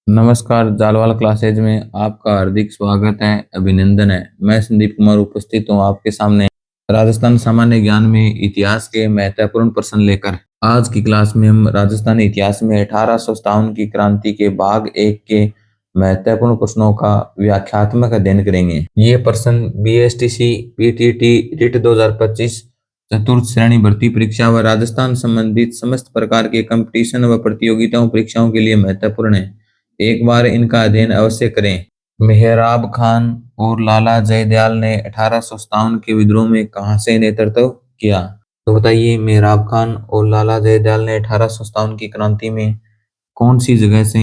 नमस्कार, जालवाल क्लासेज में आपका हार्दिक स्वागत है, अभिनंदन है। मैं संदीप कुमार उपस्थित हूँ आपके सामने राजस्थान सामान्य ज्ञान में इतिहास के महत्वपूर्ण प्रश्न लेकर। आज की क्लास में हम राजस्थानी इतिहास में 1857 की क्रांति के भाग 1 के महत्वपूर्ण प्रश्नों का व्याख्यात्मक अध्ययन करेंगे। ये प्रश्न बीएसटीसी, पीटीटी, रिट 2025, चतुर्थ श्रेणी भर्ती परीक्षा व राजस्थान संबंधित समस्त प्रकार के कंपटीशन व प्रतियोगिताओं परीक्षाओं के लिए महत्वपूर्ण है। एक बार इनका अध्ययन अवश्य करें। मेहराब खान और लाला जयदयाल ने 1857 के विद्रोह में कहां से नेतृत्व किया? तो बताइए, मेहराब खान और लाला जयदयाल ने 1857 की क्रांति में कौन सी जगह से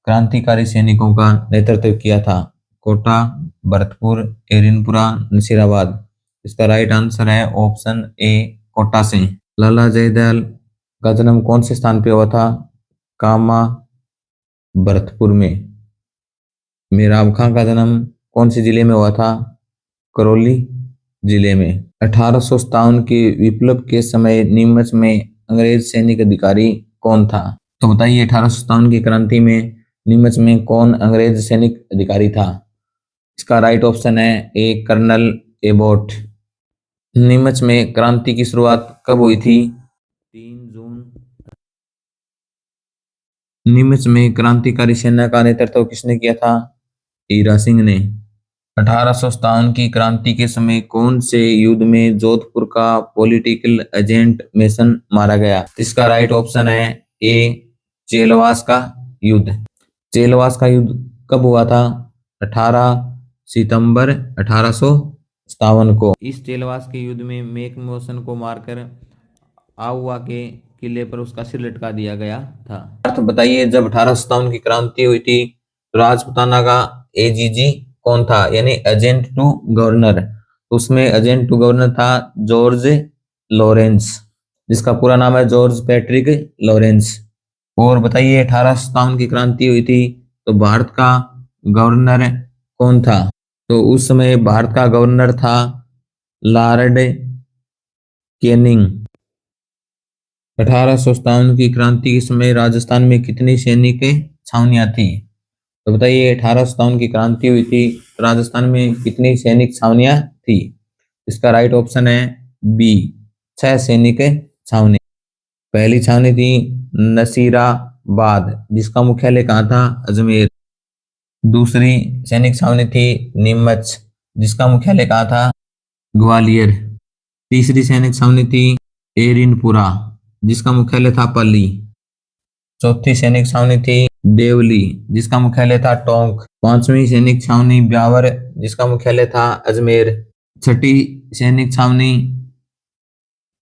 क्रांतिकारी सैनिकों का नेतृत्व किया था? कोटा, भरतपुर, एरिनपुरा, नसीराबाद। इसका राइट आंसर है ऑप्शन ए, कोटा से। लाला जयदयाल का जन्म कौन से स्थान पे हुआ था? कामा, भरतपुर में। मेहराब खां का जन्म कौन से जिले में हुआ था? करौली जिले में। 1857 के विप्लव के समय नीमच में अंग्रेज सैनिक अधिकारी कौन था? तो बताइए, 1857 की क्रांति में नीमच में कौन अंग्रेज सैनिक अधिकारी था? इसका राइट ऑप्शन है ए, कर्नल एबोट। नीमच में क्रांति की शुरुआत कब हुई थी? 3 जून। नीमच में क्रांतिकारी सेना का नेतृत्व किसने किया था? हीरा सिंह ने। 1857 की क्रांति के समय कौन से युद्ध में जोधपुर का पॉलिटिकल एजेंट मेसन मारा गया? इसका राइट ऑप्शन है ए, चेलवास का युद्ध। चेलवास का युद्ध कब हुआ था? 18 सितंबर 1857 को। इस चेलवास के युद्ध में मेक मोशन को मारकर आउवा के किले पर उसका सिर लटका दिया गया था। अर्थ बताइए, जब 1857 की क्रांति हुई थी तो राजपुताना का एजीजी कौन था, यानी एजेंट टू गवर्नर? उसमें एजेंट टू गवर्नर था जॉर्ज लॉरेंस, जिसका पूरा नाम है जॉर्ज पैट्रिक लॉरेंस। और बताइए, 1857 की क्रांति हुई थी तो भारत का गवर्नर कौन था? तो उस समय भारत का गवर्नर था लॉर्ड कैनिंग। 1857 की क्रांति के समय राजस्थान में कितनी सैनिक छावनियां थी? तो बताइए, 1857 की क्रांति हुई थी तो राजस्थान में कितनी सैनिक छावनियां थी? इसका राइट ऑप्शन है बी, 6 सैनिक छावनी। पहली छावनी थी नसीराबाद, जिसका मुख्यालय कहाँ था? अजमेर। दूसरी सैनिक छावनी थी नीमच, जिसका मुख्यालय कहाँ था? ग्वालियर। तीसरी सैनिक छावनी थी एरिनपुरा, जिसका मुख्यालय था पल्ली। चौथी सैनिक छावनी थी देवली, जिसका मुख्यालय था टोंक। पांचवी सैनिक छावनी ब्यावर, जिसका मुख्यालय था अजमेर। छठी सैनिक छावनी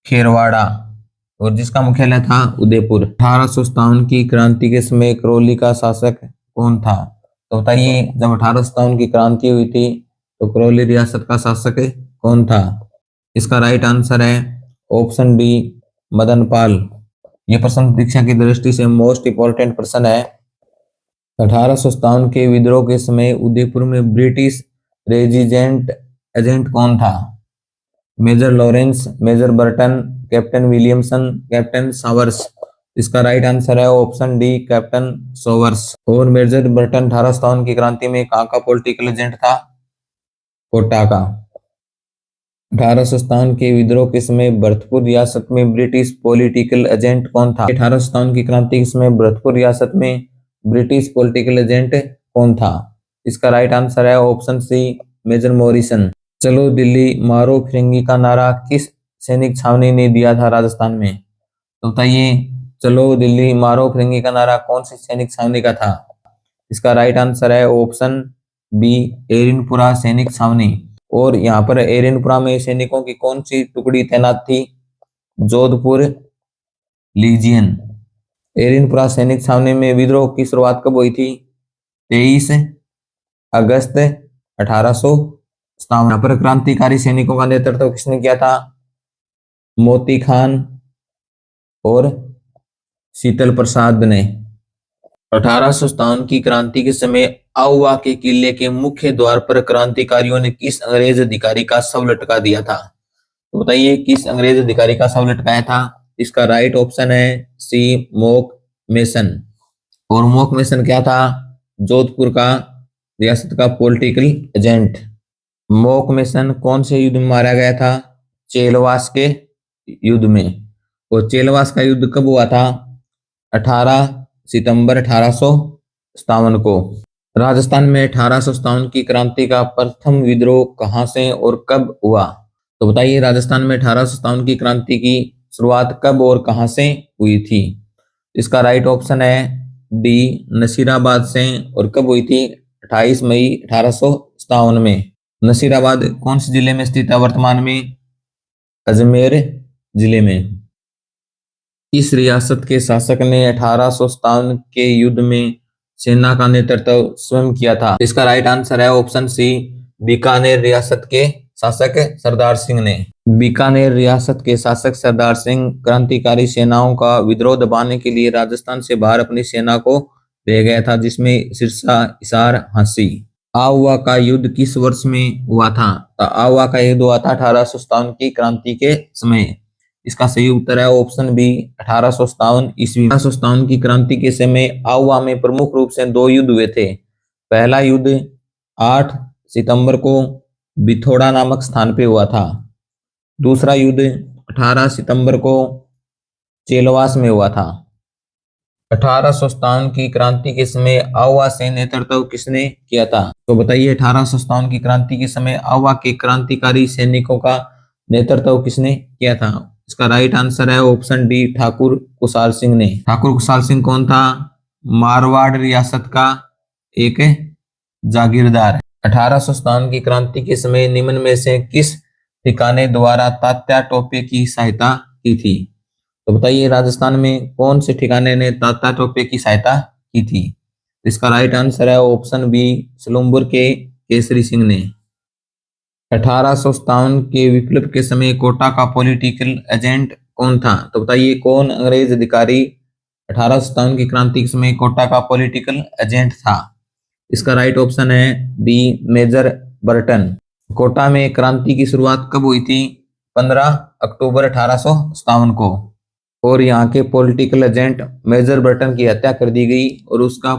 खेरवाड़ा, और जिसका मुख्यालय था उदयपुर। 1857 की क्रांति के समय करौली का शासक कौन था? तो बताइए, जब 1857 की क्रांति हुई थी तो करौली रियासत का शासक कौन था? इसका राइट आंसर है ऑप्शन डी, मदन पाल। यह प्रश्न परीक्षा की दृष्टि से मोस्ट इंपोर्टेंट प्रश्न है। 1857 के विद्रोह के समय उदयपुर में ब्रिटिश रेजिडेंट एजेंट कौन था? Major Lawrence, major Burton, captain Williamson, captain Sowers. इसका राइट आंसर है ऑप्शन डी, कैप्टन सोवर्स। और मेजर बर्टन 1857 की क्रांति में कहाँ का पॉलिटिकल एजेंट था? कोटा का। 1857 के विद्रोह के समय भरतपुर रियासत में ब्रिटिश पॉलिटिकल एजेंट कौन था? 1857 की क्रांति के समय भरतपुर रियासत में ब्रिटिश पॉलिटिकल एजेंट कौन था? इसका राइट आंसर है ऑप्शन सी, मेजर मॉरिसन। चलो दिल्ली मारो फिरंगी का नारा किस सैनिक छावनी ने दिया था राजस्थान में? तो बताइए, चलो दिल्ली मारो फिरंगी का नारा कौन सी सैनिक छावनी का था? इसका राइट आंसर है ऑप्शन बी, एरिनपुरा सैनिक छावनी। और यहाँ पर एरिनपुरा में सैनिकों की कौन सी टुकड़ी तैनात थी? जोधपुर लीजियन। एरिनपुरा सैनिक छावनी में विद्रोह की शुरुआत कब हुई थी? 23 अगस्त 1857। यहाँ पर क्रांतिकारी सैनिकों का नेतृत्व किसने किया था? मोती खान और शीतल प्रसाद ने। 1857 की क्रांति के समय आउवा के किले के मुख्य द्वार पर क्रांतिकारियों ने किस अंग्रेज अधिकारी का शव लटका दिया था? तो बताइए, किस अंग्रेज अधिकारी का शव लटकाया था? इसका राइट ऑप्शन है सी, मोक मेसन। और मोक मेसन क्या था? जोधपुर का रियासत का पॉलिटिकल एजेंट। मोक मिशन कौन से युद्ध में मारा गया था? चेलवास के युद्ध में। और चेलवास का युद्ध कब हुआ था? 18 सितंबर 1857 को। राजस्थान में 1857 की क्रांति का प्रथम विद्रोह कहां से और कब हुआ? तो बताइए, राजस्थान में 1857 की क्रांति की शुरुआत कब और कहां से हुई थी? इसका राइट ऑप्शन है डी, नसीराबाद से। और कब हुई थी? 28 मई 1857 में। नसीराबाद कौन से जिले में स्थित है वर्तमान में? अजमेर जिले में। इस रियासत के शासक ने 1857 के युद्ध में सेना का नेतृत्व स्वयं किया था। इसका राइट आंसर है ऑप्शन सी, बीकानेर रियासत के शासक सरदार सिंह ने। बीकानेर रियासत के शासक सरदार सिंह क्रांतिकारी सेनाओं का विद्रोह दबाने के लिए राजस्थान से बाहर अपनी सेना को ले गया था, जिसमें सिरसा, हिसार, झांसी। आहुआ का युद्ध किस वर्ष में हुआ था? तो आहुआ का युद्ध हुआ था 1857 की क्रांति के समय। इसका सही उत्तर है ऑप्शन बी, 1857 ईस्वी। 1857 की क्रांति के समय आहुआ में प्रमुख रूप से दो युद्ध हुए थे। पहला युद्ध 8 सितंबर को बिथोड़ा नामक स्थान पे हुआ था। दूसरा युद्ध 18 सितंबर को चेलवास में हुआ था। 1857 की क्रांति के समय आहुआ से नेतृत्व किसने किया था? तो बताइए, 1857 की क्रांति के समय आहुआ के क्रांतिकारी सैनिकों का नेतृत्व किसने किया था? इसका राइट आंसर है ऑप्शन डी, ठाकुर कुशाल सिंह ने। ठाकुर कुशाल सिंह कौन था? मारवाड़ रियासत का एक जागीरदार। 1857 की क्रांति के समय निम्न में से किस ठिकाने द्वारा तात्या टोपे की सहायता की थी? तो बताइए, राजस्थान में कौन से ठिकाने ने तात्या टोपे की सहायता की थी? इसका राइट आंसर है ऑप्शन बी, सलूमपुर के केसरी सिंह ने। 1857 के विप्लव के समय कोटा का पॉलिटिकल एजेंट कौन था? तो बताइए, कौन अंग्रेज अधिकारी 1857 की क्रांति के समय कोटा का पॉलिटिकल एजेंट था? इसका राइट ऑप्शन है बी, मेजर बर्टन। कोटा में क्रांति की शुरुआत कब हुई थी? 15 अक्टूबर 1857 को। और यहाँ के पॉलिटिकल एजेंट मेजर बर्टन की हत्या कर दी गई और उसका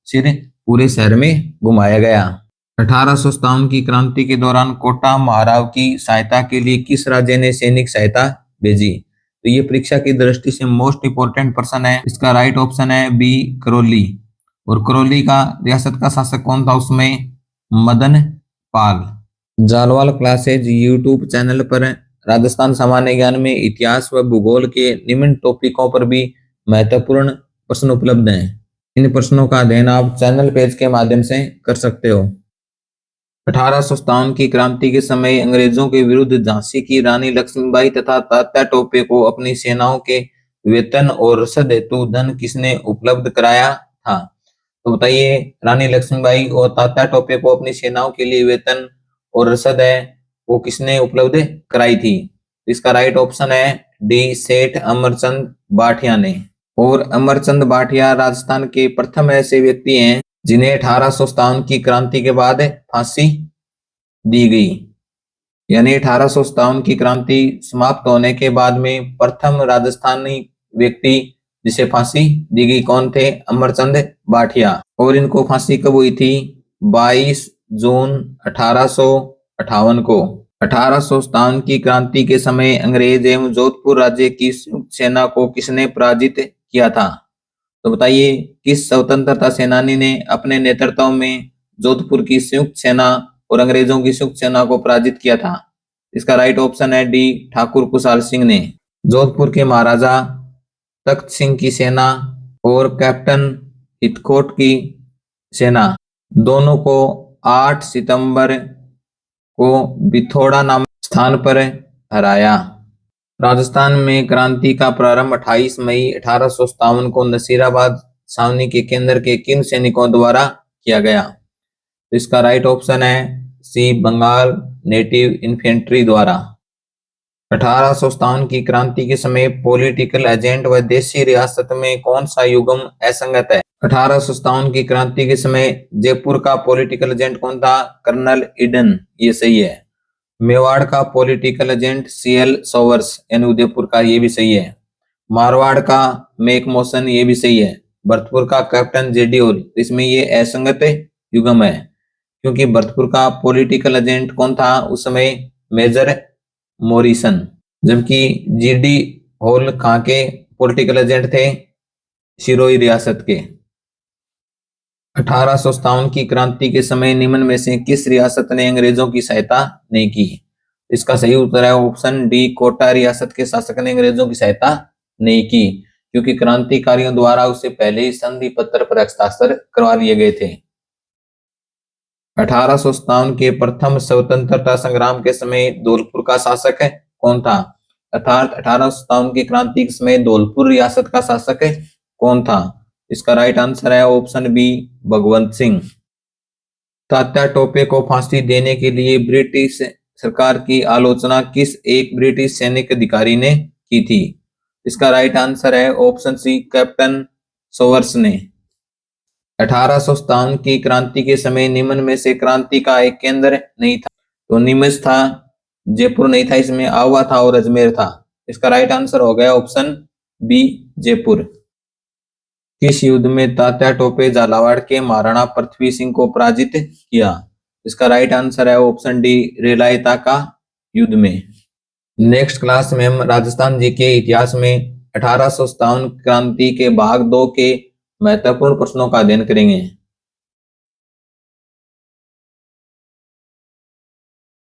सिर पूरे शहर में घुमाया गया। 1857 की क्रांति के दौरान कोटा महाराव की सहायता के लिए किस राज्य ने सैनिक सहायता भेजी? तो ये परीक्षा की दृष्टि से मोस्ट इंपोर्टेंट पर्सन है। इसका राइट ऑप्शन है बी, करौली। और करौली का रियासत का शासक कौन था उसमें? मदन पाल। जालवाल क्लासेज यूट्यूब चैनल पर राजस्थान सामान्य ज्ञान में इतिहास व भूगोल के निम्न टॉपिकों पर भी महत्वपूर्ण प्रश्न उपलब्ध हैं। इन प्रश्नों का अध्ययन आप चैनल पेज के माध्यम से कर सकते हो। 1857 की क्रांति के समय अंग्रेजों के विरुद्ध झांसी की रानी लक्ष्मीबाई तथा तात्या टोपे को अपनी सेनाओं के वेतन और रसद हेतु धन किसने उपलब्ध कराया था? तो बताइए, रानी लक्ष्मीबाई और तात्या टोपे को अपनी सेनाओं के लिए वेतन और रसद है वो किसने उपलब्ध कराई थी? इसका राइट ऑप्शन है डी, सेठ अमरचंद भाटिया ने। और अमरचंद भाटिया राजस्थान के प्रथम ऐसे व्यक्ति हैं जिन्हें 1857 की क्रांति के बाद फांसी दी गई। यानी 1857 की क्रांति समाप्त होने के बाद में प्रथम राजस्थानी व्यक्ति जिसे फांसी दी गई कौन थे? अमरचंद भाटिया। और इनको फांसी कब हुई थी? 22 जून 1858 को। 1857 की क्रांति के समय अंग्रेज एवं जोधपुर राज्य की संयुक्त सेना को किसने पराजित किया था? तो बताइए, किस स्वतंत्रता सेनानी ने अपने नेतृत्व में जोधपुर की संयुक्त सेना और अंग्रेजों की संयुक्त सेना को पराजित किया था? इसका राइट ऑप्शन है डी, ठाकुर कुशाल सिंह ने। जोधपुर के महाराजा तख्त सिंह की सेना और कैप्टन हितकोट की सेना दोनों को 8 सितंबर को बिथोड़ा नामक स्थान पर हराया। राजस्थान में क्रांति का प्रारंभ 28 मई 1857 को नसीराबाद छावनी के केंद्र के किन सैनिकों द्वारा किया गया? तो इसका राइट ऑप्शन है सी, बंगाल नेटिव इन्फेंट्री द्वारा। 1857 की क्रांति के समय पॉलिटिकल एजेंट व देशी रियासत में कौन सा युग्म असंगत है? 1857 की क्रांति के समय जयपुर का पॉलिटिकल एजेंट कौन था? कर्नल ईडन, ये सही है। मेवाड़ का पॉलिटिकल एजेंट CL सोवर्स यानी उदयपुर का, ये भी सही है। मारवाड़ का मेक मोशन, ये भी सही है। भरतपुर का कैप्टन जेडी होल। इसमें ये असंगत युग्म है, क्योंकि भरतपुर का पॉलिटिकल एजेंट कौन था उस समय? Major Morrison. जबकि जीडी होल कहाँ के पॉलिटिकल एजेंट थे? सिरोही रियासत के। 1857 की क्रांति के समय निम्न में से किस रियासत ने अंग्रेजों की सहायता नहीं की? इसका सही उत्तर है ऑप्शन डी, कोटा रियासत के शासक ने अंग्रेजों की सहायता नहीं की, क्योंकि क्रांतिकारियों द्वारा उससे पहले ही संधि पत्र पर हस्ताक्षर करवा लिए गए थे। 1857 के प्रथम स्वतंत्रता संग्राम के समय धौलपुर का शासक कौन था? अर्थात 1857 की क्रांति के समय धौलपुर रियासत का शासक कौन था? इसका राइट आंसर है ऑप्शन बी, भगवंत सिंह। तात्या टोपे को फांसी देने के लिए ब्रिटिश सरकार की आलोचना किस एक ब्रिटिश सैनिक अधिकारी ने की थी? इसका राइट आंसर है ऑप्शन सी, कैप्टन सोवर्स ने। 1857 की क्रांति के समय निम्न में से क्रांति का एक केंद्र नहीं था, तो निमिष था, जयपुर नहीं था, इसमें आवा था और अजमेर था। इसका राइट आंसर हो गया ऑप्शन बी, जयपुर। किस युद्ध में तात्या टोपे झालावाड़ के महाराणा पृथ्वी सिंह को पराजित किया? इसका राइट आंसर है ऑप्शन डी, रेलायता का युद्ध में। नेक्स्ट क्लास में हम राजस्थान जी के इतिहास में 1857 क्रांति के भाग 2 के महत्वपूर्ण प्रश्नों का अध्ययन करेंगे।